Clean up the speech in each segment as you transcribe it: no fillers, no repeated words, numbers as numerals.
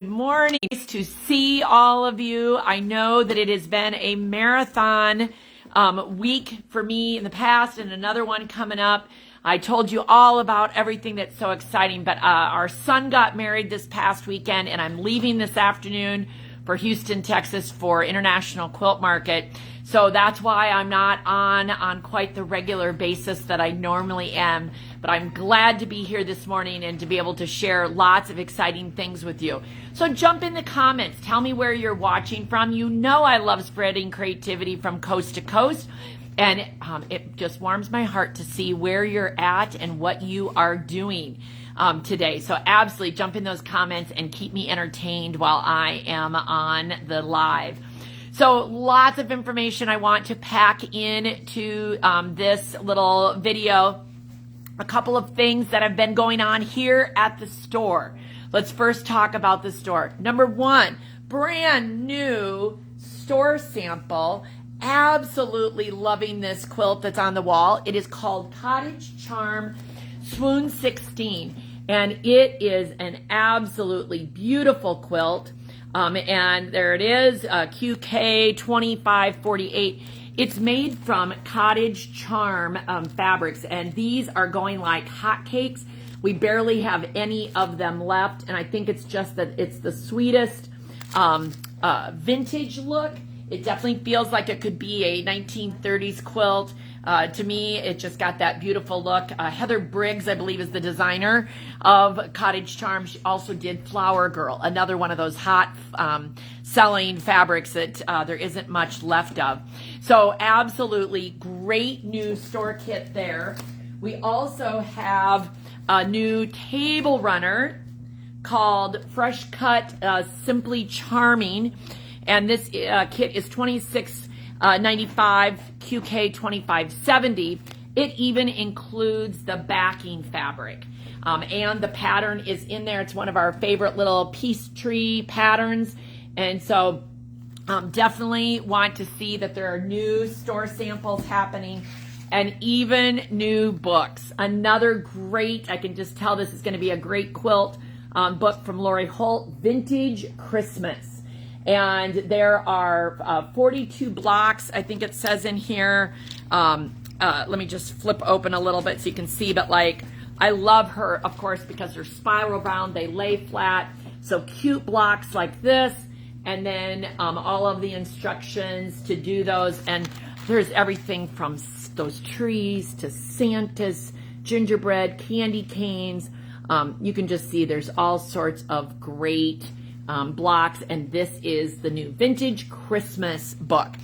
Good morning. Nice to see all of you. I know that it has been a marathon week for me in the past and another one coming up. I told you all about everything that's so exciting, but our son got married this past weekend and I'm leaving this afternoon for Houston, Texas for International Quilt Market. So that's why I'm not on quite the regular basis that I normally am, but I'm glad to be here this morning and to be able to share lots of exciting things with you. So jump in the comments, tell me where you're watching from. You know I love spreading creativity from coast to coast, and it just warms my heart to see where you're at and what you are doing today. So absolutely jump in those comments and keep me entertained while I am on the live. So lots of information I want to pack into this little video. A couple of things that have been going on here at the store. Let's first talk about the store. Number one, brand new store sample. Absolutely loving this quilt that's on the wall. It is called Cottage Charm Swoon 16, and it is an absolutely beautiful quilt. And there it is, QK 2548. It's made from Cottage Charm fabrics, and these are going like hotcakes. We barely have any of them left, and I think it's just that it's the sweetest vintage look. It definitely feels like it could be a 1930s quilt. To me, it just got that beautiful look. Heather Briggs, I believe, is the designer of Cottage Charm. She also did Flower Girl, another one of those hot selling fabrics that there isn't much left of. So absolutely great new store kit there. We also have a new table runner called Fresh Cut Simply Charming. And this kit is $26.95, QK 2570. It even includes the backing fabric. And the pattern is in there. It's one of our favorite little peace tree patterns. And so definitely want to see that there are new store samples happening and even new books. Another great, I can just tell this is going to be a great quilt book from Lori Holt, Vintage Christmas. And there are 42 blocks, I think it says in here. Let me just flip open a little bit so you can see, but like, I love her, of course, because they're spiral bound, they lay flat. So cute blocks like this, and then all of the instructions to do those. And there's everything from those trees to Santa's, gingerbread, candy canes. You can just see there's all sorts of great blocks, and this is the new Vintage Christmas book.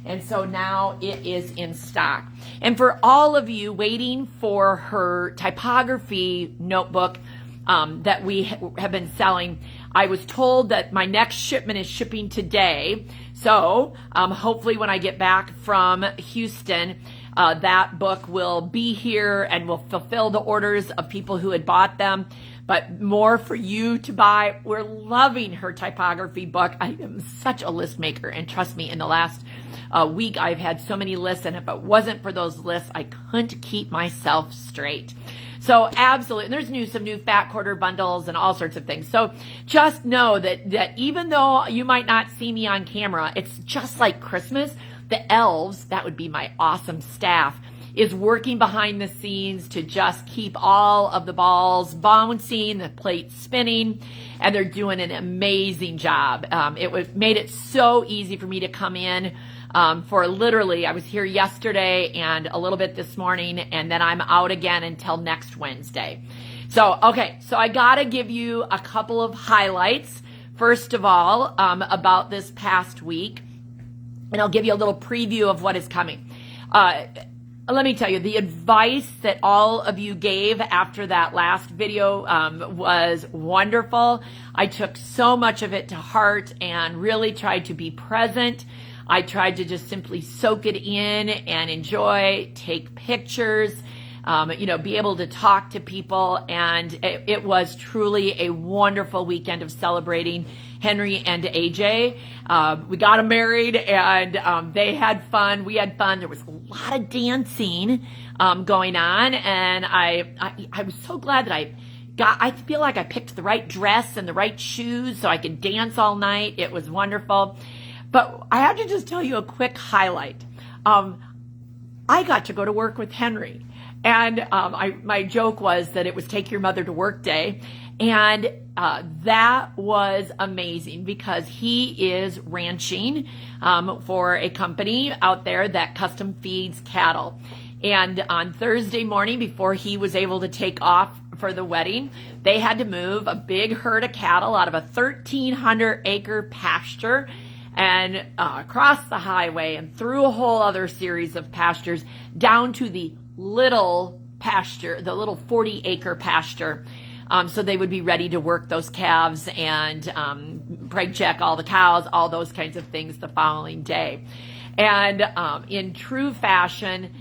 And so now it is in stock. And for all of you waiting for her typography notebook that we have been selling, I was told that my next shipment is shipping today. So hopefully when I get back from Houston, that book will be here and will fulfill the orders of people who had bought them. But more for you to buy. We're loving her typography book. I am such a list maker, and trust me, in the last week I've had so many lists, and if it wasn't for those lists, I couldn't keep myself straight. So absolutely, and there's some new fat quarter bundles and all sorts of things. So just know that even though you might not see me on camera, it's just like Christmas. The elves, that would be my awesome staff, is working behind the scenes to just keep all of the balls bouncing, the plates spinning, and they're doing an amazing job. Made it so easy for me to come in for literally, I was here yesterday and a little bit this morning, and then I'm out again until next Wednesday. So, okay, so I gotta give you a couple of highlights, first of all, about this past week, and I'll give you a little preview of what is coming. Let me tell you, the advice that all of you gave after that last video was wonderful. I took so much of it to heart and really tried to be present. I tried to just simply soak it in and enjoy, take pictures, be able to talk to people. And it was truly a wonderful weekend of celebrating Henry and AJ. We got them married, and they had fun. We had fun. There was a lot of dancing going on, and I was so glad that I I feel like I picked the right dress and the right shoes so I could dance all night. It was wonderful. But I have to just tell you a quick highlight. I got to go to work with Henry. And my joke was that it was take your mother to work day. And that was amazing because he is ranching for a company out there that custom feeds cattle. And on Thursday morning, before he was able to take off for the wedding, they had to move a big herd of cattle out of a 1,300-acre pasture and across the highway and through a whole other series of pastures down to the little pasture, the little 40-acre pasture. So they would be ready to work those calves and preg check all the cows, all those kinds of things the following day. And in true fashion,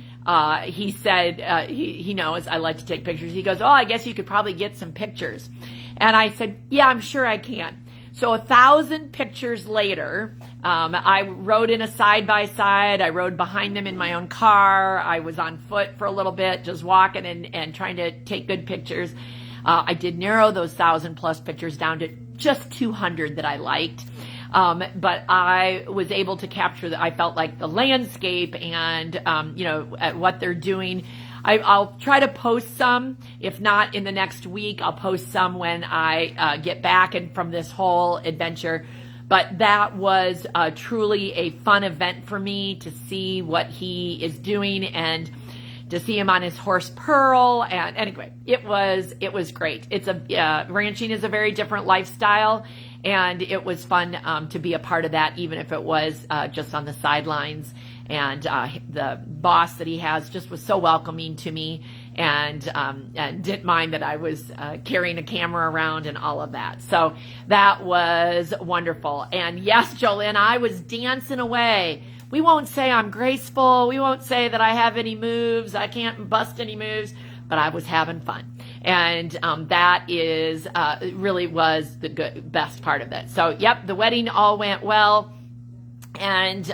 he said, he knows I like to take pictures. He goes, oh, I guess you could probably get some pictures. And I said, yeah, I'm sure I can. So 1,000 pictures later, I rode in a side-by-side. I rode behind them in my own car. I was on foot for a little bit, just walking and trying to take good pictures. I did narrow those 1,000+ pictures down to just 200 that I liked. But I was able to capture I felt like the landscape and, what they're doing. I'll try to post some. If not in the next week, I'll post some when I get back and from this whole adventure. But that was truly a fun event for me to see what he is doing and to see him on his horse Pearl. And anyway, it was great. It's ranching is a very different lifestyle. And it was fun to be a part of that, even if it was just on the sidelines. And the boss that he has just was so welcoming to me and didn't mind that I was carrying a camera around and all of that. So that was wonderful. And yes, Jolynn, I was dancing away. We won't say I'm graceful. We won't say that I have any moves. I can't bust any moves, but I was having fun. And that is really was the best part of it. So, yep, the wedding all went well, and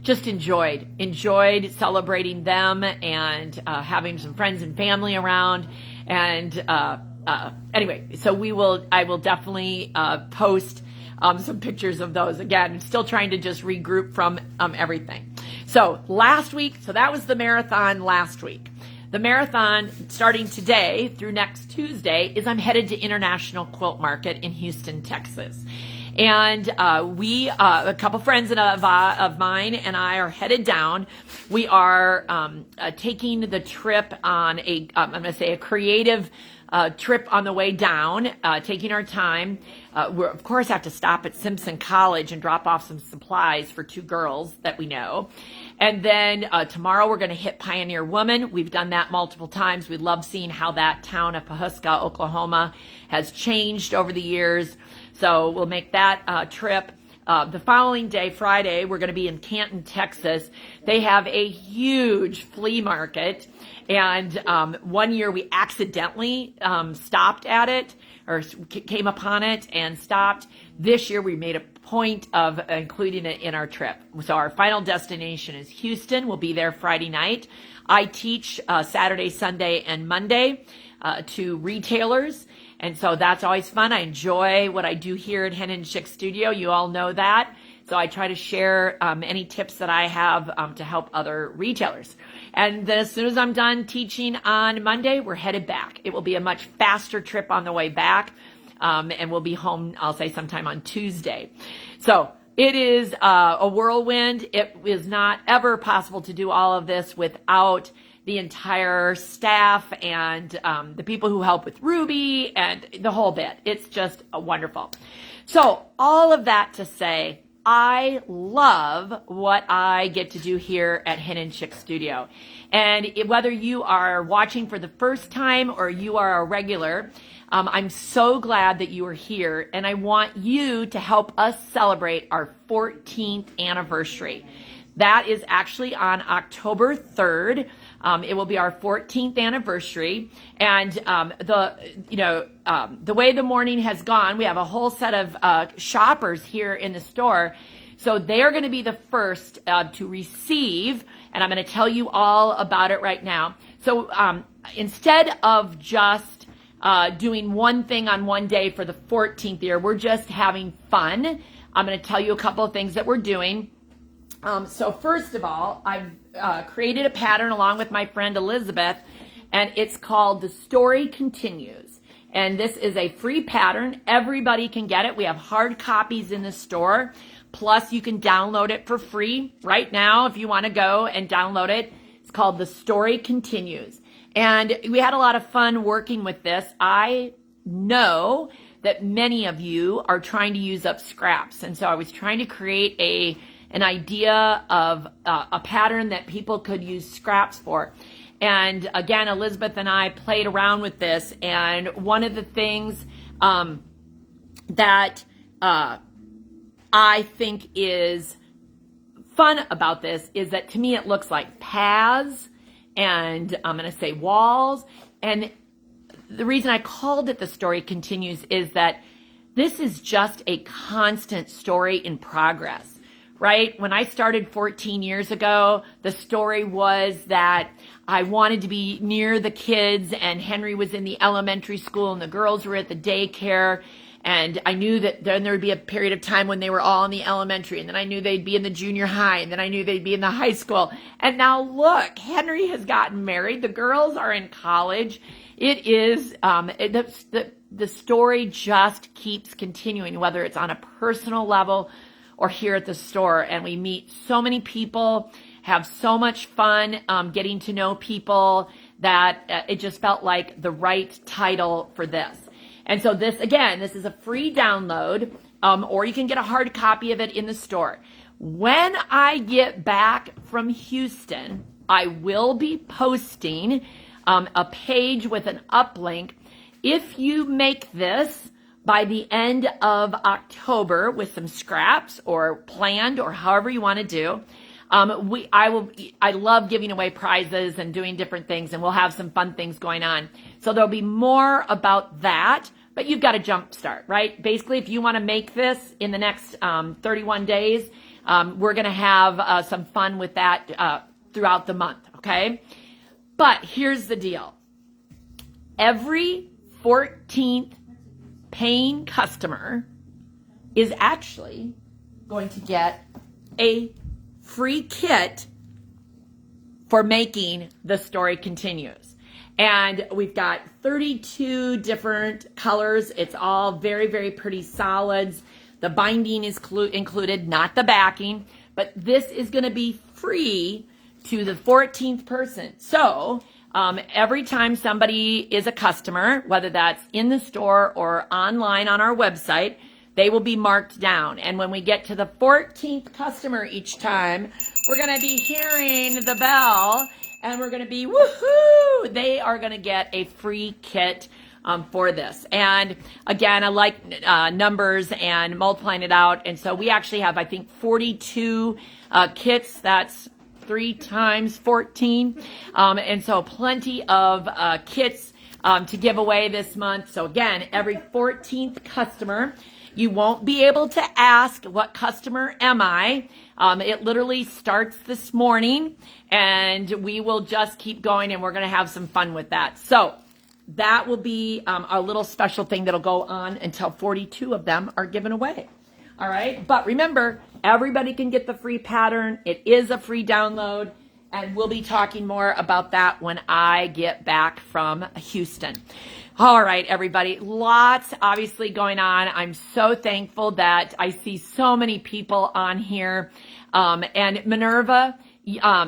just enjoyed celebrating them and having some friends and family around. And anyway, so I will definitely post some pictures of those. Again, still trying to just regroup from everything. So last week, so that was the marathon last week. The marathon starting today through next Tuesday is I'm headed to International Quilt Market in Houston, Texas. And a couple friends of mine and I are headed down. We are taking the trip on I'm going to say a creative trip on the way down, taking our time. We of course have to stop at Simpson College and drop off some supplies for 2 girls that we know. And then tomorrow we're going to hit Pioneer Woman. We've done that multiple times. We love seeing how that town of Pahuska, Oklahoma has changed over the years. So we'll make that trip. The following day, Friday, we're going to be in Canton, Texas. They have a huge flea market. And one year we accidentally stopped at it or came upon it and stopped. This year we made a point of including it in our trip. So our final destination is Houston. We'll be there Friday night. I teach Saturday, Sunday, and Monday to retailers. And so that's always fun. I enjoy what I do here at Hen Chicks Studio. You all know that. So I try to share any tips that I have to help other retailers. And then as soon as I'm done teaching on Monday, we're headed back. It will be a much faster trip on the way back. And we'll be home, I'll say sometime on Tuesday. So it is a whirlwind. It is not ever possible to do all of this without the entire staff and the people who help with Ruby and the whole bit. It's just wonderful. So all of that to say, I love what I get to do here at Hen Chicks Studio. And whether you are watching for the first time or you are a regular, I'm so glad that you are here, and I want you to help us celebrate our 14th anniversary. That is actually on October 3rd. It will be our 14th anniversary, and the way the morning has gone, we have a whole set of shoppers here in the store, so they are going to be the first to receive, and I'm going to tell you all about it right now. So instead of just doing one thing on one day for the 14th year. We're just having fun. I'm going to tell you a couple of things that we're doing. So first of all, I've created a pattern along with my friend Elizabeth, and it's called The Story Continues. And this is a free pattern. Everybody can get it. We have hard copies in the store. Plus, you can download it for free right now if you want to go and download it. It's called The Story Continues. And we had a lot of fun working with this. I know that many of you are trying to use up scraps. And so I was trying to create an idea of a pattern that people could use scraps for. And again, Elizabeth and I played around with this. And one of the things that I think is fun about this is that to me it looks like paths, and I'm going to say walls. And the reason I called it The Story Continues is that this is just a constant story in progress, right? When I started 14 years ago, the story was that I wanted to be near the kids, and Henry was in the elementary school and the girls were at the daycare. And I knew that then there would be a period of time when they were all in the elementary, and then I knew they'd be in the junior high, and then I knew they'd be in the high school. And now look, Henry has gotten married. The girls are in college. It is, the story just keeps continuing, whether it's on a personal level or here at the store. And we meet so many people, have so much fun getting to know people, that it just felt like the right title for this. And so this is a free download, or you can get a hard copy of it in the store. When I get back from Houston, I will be posting a page with an uplink. If you make this by the end of October with some scraps or planned or however you want to do, I love giving away prizes and doing different things, and we'll have some fun things going on. So there'll be more about that, but you've got to jump start, right? Basically, if you want to make this in the next 31 days, we're going to have some fun with that throughout the month, okay? But here's the deal. Every 14th paying customer is actually going to get a free kit for making The Story Continues. And we've got 32 different colors. It's all very, very pretty solids. The binding is included, not the backing, but this is going to be free to the 14th person. So every time somebody is a customer, whether that's in the store or online on our website, they will be marked down. And when we get to the 14th customer each time, we're going to be hearing the bell, and we're going to be, woohoo! They are going to get a free kit for this. And again, I like numbers and multiplying it out. And so we actually have, I think, 42 kits. That's 3 times 14. And so plenty of kits to give away this month. So again, every 14th customer, you won't be able to ask, what customer am I? It literally starts this morning, and we will just keep going, and we're going to have some fun with that. So that will be a little special thing that'll go on until 42 of them are given away. All right. But remember, everybody can get the free pattern. It is a free download, and we'll be talking more about that when I get back from Houston. All right, everybody, lots obviously going on. I'm so thankful that I see so many people on here. And Minerva, you all,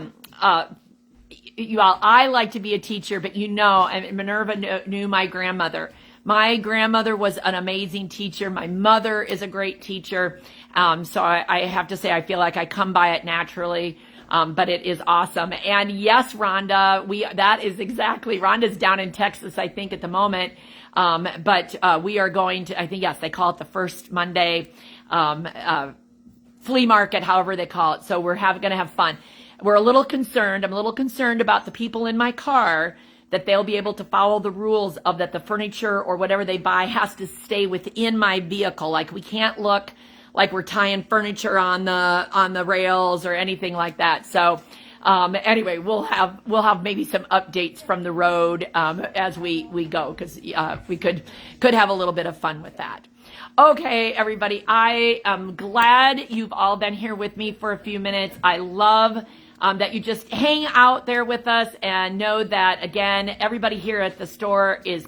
I like to be a teacher, but and Minerva knew my grandmother. My grandmother was an amazing teacher. My mother is a great teacher. So I have to say, I feel like I come by it naturally. But it is awesome. And yes, Rhonda, that is exactly, Rhonda's down in Texas, I think, at the moment. But we are going to, I think, yes, they call it the first Monday, flea market, however they call it. So we're going to have fun. We're a little concerned. I'm a little concerned about the people in my car, that they'll be able to follow the rules of that the furniture or whatever they buy has to stay within my vehicle. Like, we can't look like we're tying furniture on the rails or anything like that. So Anyway, we'll have maybe some updates from the road as we go, because we could have a little bit of fun with that. Okay, everybody, I am glad you've all been here with me for a few minutes. I love that you just hang out there with us, and know that, again, everybody here at the store is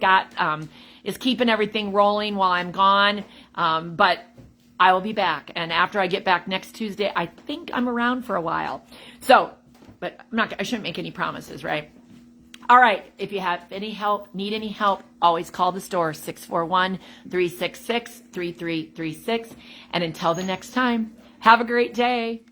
keeping everything rolling while I'm gone. But I will be back, and after I get back next Tuesday, I think I'm around for a while. So, but I shouldn't make any promises, right? All right, if you have any help, need any help, always call the store, 641-366-3336. And until the next time, have a great day.